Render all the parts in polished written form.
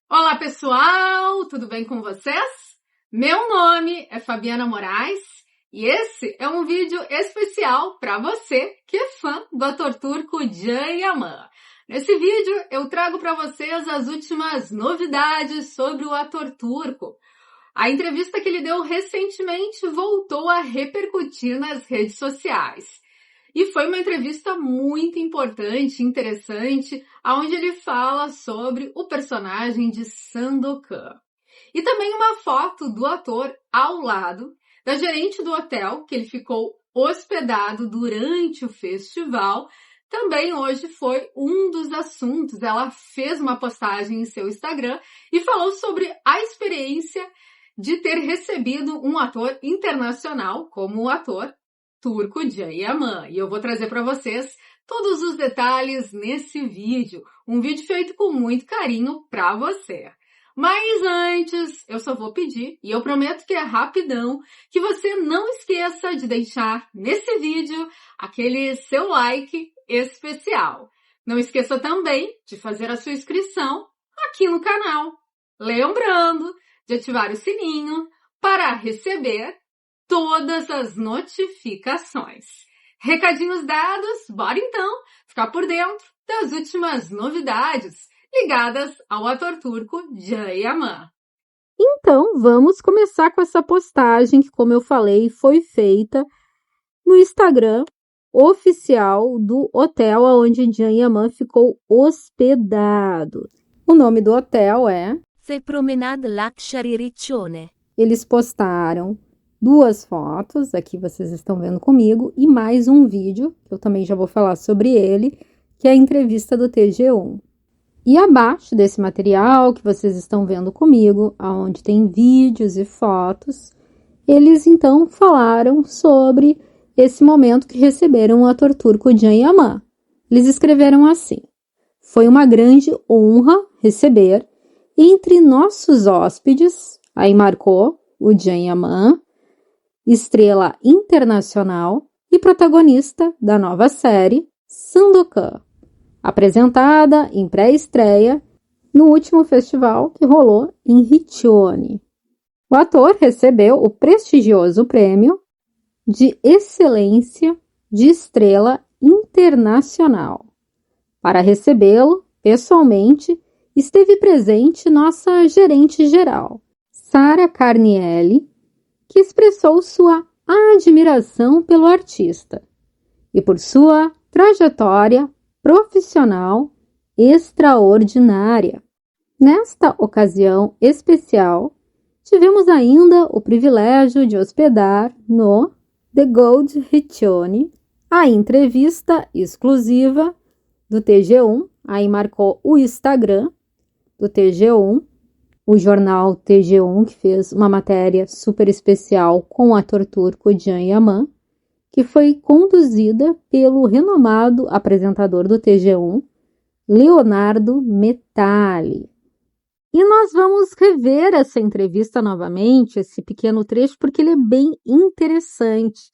Olá pessoal, tudo bem com vocês? Meu nome é Fabiana Moraes e esse é um vídeo especial para você que é fã do ator turco Can Yaman. Nesse vídeo eu trago para vocês as últimas novidades sobre o ator turco. A entrevista que ele deu recentemente voltou a repercutir nas redes sociais. E foi uma entrevista muito importante, interessante, onde ele fala sobre o personagem de Sandokan. E também uma foto do ator ao lado da gerente do hotel que ele ficou hospedado durante o festival. Também hoje foi um dos assuntos. Ela fez uma postagem em seu Instagram e falou sobre a experiência de ter recebido um ator internacional como o ator turco Can Yaman. E eu vou trazer para vocês todos os detalhes nesse vídeo. Um vídeo feito com muito carinho para você. Mas antes, eu só vou pedir, e eu prometo que é rapidão, que você não esqueça de deixar nesse vídeo aquele seu like especial. Não esqueça também de fazer a sua inscrição aqui no canal. Lembrando de ativar o sininho para receber todas as notificações. Recadinhos dados, bora então ficar por dentro das últimas novidades ligadas ao ator turco Can Yaman. Então, vamos começar com essa postagem que, como eu falei, foi feita no Instagram oficial do hotel onde Can Yaman ficou hospedado. O nome do hotel é The Promenade Luxury Riccione. Eles postaram 2 fotos, aqui vocês estão vendo comigo, e mais um vídeo, que eu também já vou falar sobre ele, que é a entrevista do TG1. E abaixo desse material que vocês estão vendo comigo, onde tem vídeos e fotos, eles então falaram sobre esse momento que receberam o ator turco Can Yaman. Eles escreveram assim: foi uma grande honra receber entre nossos hóspedes, aí marcou o Can Yaman, estrela internacional e protagonista da nova série Sandokan, apresentada em pré-estreia no último festival que rolou em Riccione. O ator recebeu o prestigioso prêmio de excelência de estrela internacional. Para recebê-lo, pessoalmente, esteve presente nossa gerente geral, Sara Carnielli, que expressou sua admiração pelo artista e por sua trajetória profissional extraordinária. Nesta ocasião especial, tivemos ainda o privilégio de hospedar no The Gold Riccione a entrevista exclusiva do TG1, aí marcou o Instagram do TG1, o jornal TG1, que fez uma matéria super especial com o ator turco Can Yaman, que foi conduzida pelo renomado apresentador do TG1, Leonardo Metali. E nós vamos rever essa entrevista novamente, esse pequeno trecho, porque ele é bem interessante,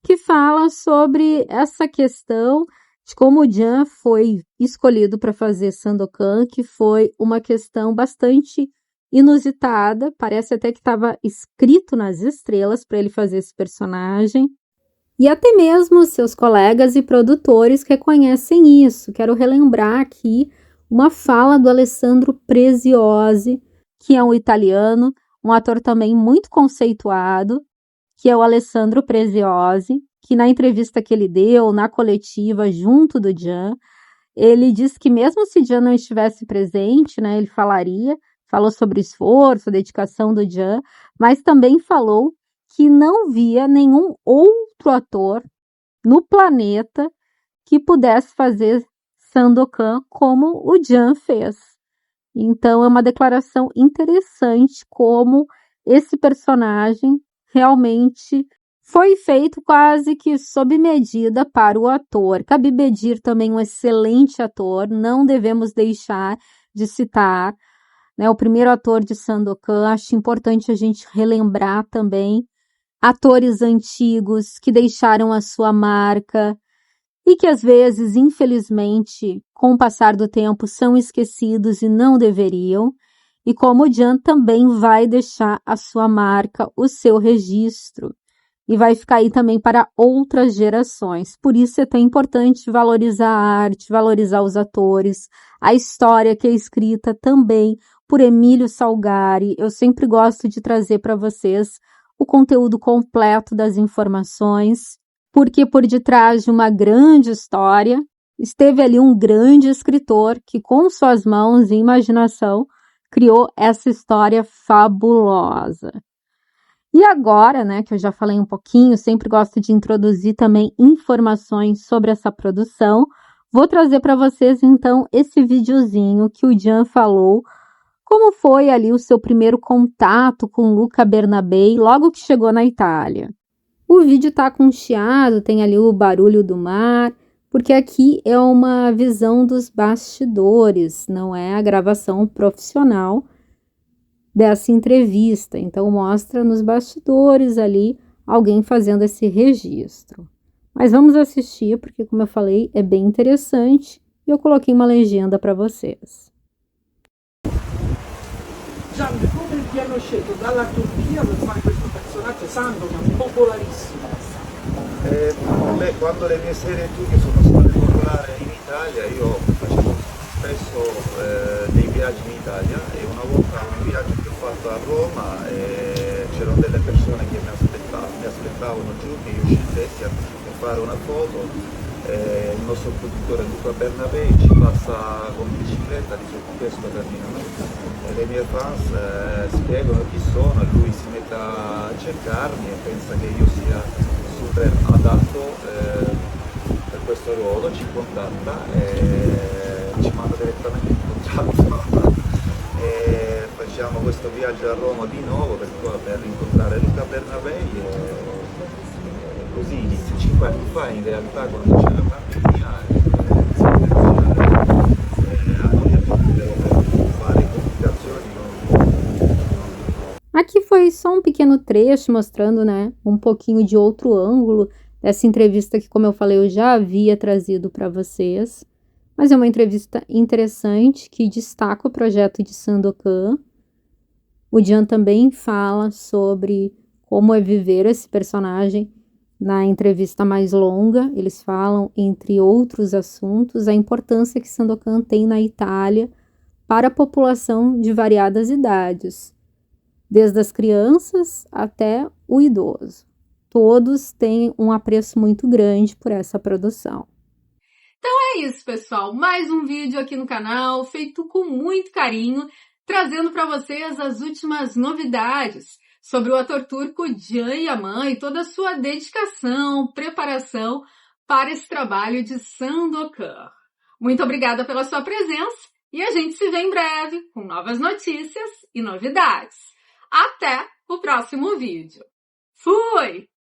que fala sobre essa questão de como o Can foi escolhido para fazer Sandokan, que foi uma questão bastante inusitada, parece até que estava escrito nas estrelas para ele fazer esse personagem. E até mesmo seus colegas e produtores reconhecem isso. Quero relembrar aqui uma fala do Alessandro Preziosi, que é um italiano, um ator também muito conceituado, que é o Alessandro Preziosi, que na entrevista que ele deu, na coletiva junto do Can, ele disse que mesmo se Can não estivesse presente, né, ele falou sobre o esforço, a dedicação do Can, mas também falou que não via nenhum outro ator no planeta que pudesse fazer Sandokan como o Can fez. Então é uma declaração interessante como esse personagem realmente foi feito quase que sob medida para o ator. Khabib Bedier também um excelente ator, não devemos deixar de citar, né, o primeiro ator de Sandokan. Acho importante a gente relembrar também atores antigos que deixaram a sua marca e que às vezes, infelizmente, com o passar do tempo, são esquecidos e não deveriam. e como o Can também vai deixar a sua marca, o seu registro, e vai ficar aí também para outras gerações. Por isso é tão importante valorizar a arte, valorizar os atores, a história que é escrita também por Emílio Salgari. Eu sempre gosto de trazer para vocês o conteúdo completo das informações, porque por detrás de uma grande história, esteve ali um grande escritor que, com suas mãos e imaginação, criou essa história fabulosa. E agora, né, que eu já falei um pouquinho, sempre gosto de introduzir também informações sobre essa produção, vou trazer para vocês, então, esse videozinho que o Can falou, como foi ali o seu primeiro contato com Luca Bernabei, logo que chegou na Itália. O vídeo tá com chiado, tem ali o barulho do mar, porque aqui é uma visão dos bastidores, não é a gravação profissional dessa entrevista. Então mostra nos bastidores ali alguém fazendo esse registro. Mas vamos assistir, porque como eu falei, é bem interessante e eu coloquei uma legenda para vocês. Gianni, come ti hanno scelto dalla Turchia per fare questo personaggio Sandokan, popolarissimo? Quando le mie serie turche sono state popolari in Italia, io facevo spesso dei viaggi in Italia e una volta un viaggio che ho fatto a Roma c'erano delle persone che mi aspettavano giù che io scendessi a fare una foto. Il nostro produttore Luca Bernabei ci passa con bicicletta, dice questo cammino, no? Le mie fans spiegano chi sono, lui si mette a cercarmi e pensa che io sia super adatto per questo ruolo, ci contatta e ci manda direttamente in contatto e facciamo questo viaggio a Roma di nuovo per incontrare Luca Bernabei e così inizia 5 anni fa in realtà quando c'era la pandemia fare comunicazioni. Aqui foi só um pequeno trecho mostrando, né, um pouquinho de outro ângulo dessa entrevista que, como eu falei, eu já havia trazido para vocês. Mas é uma entrevista interessante que destaca o projeto de Sandokan. O Can também fala sobre como é viver esse personagem na entrevista mais longa. Eles falam, entre outros assuntos, a importância que Sandokan tem na Itália para a população de variadas idades, desde as crianças até o idoso. Todos têm um apreço muito grande por essa produção. Então é isso, pessoal. Mais um vídeo aqui no canal, feito com muito carinho, trazendo para vocês as últimas novidades sobre o ator turco Can Yaman e toda a sua dedicação, preparação para esse trabalho de Sandokan. Muito obrigada pela sua presença e a gente se vê em breve com novas notícias e novidades. Até o próximo vídeo. Fui!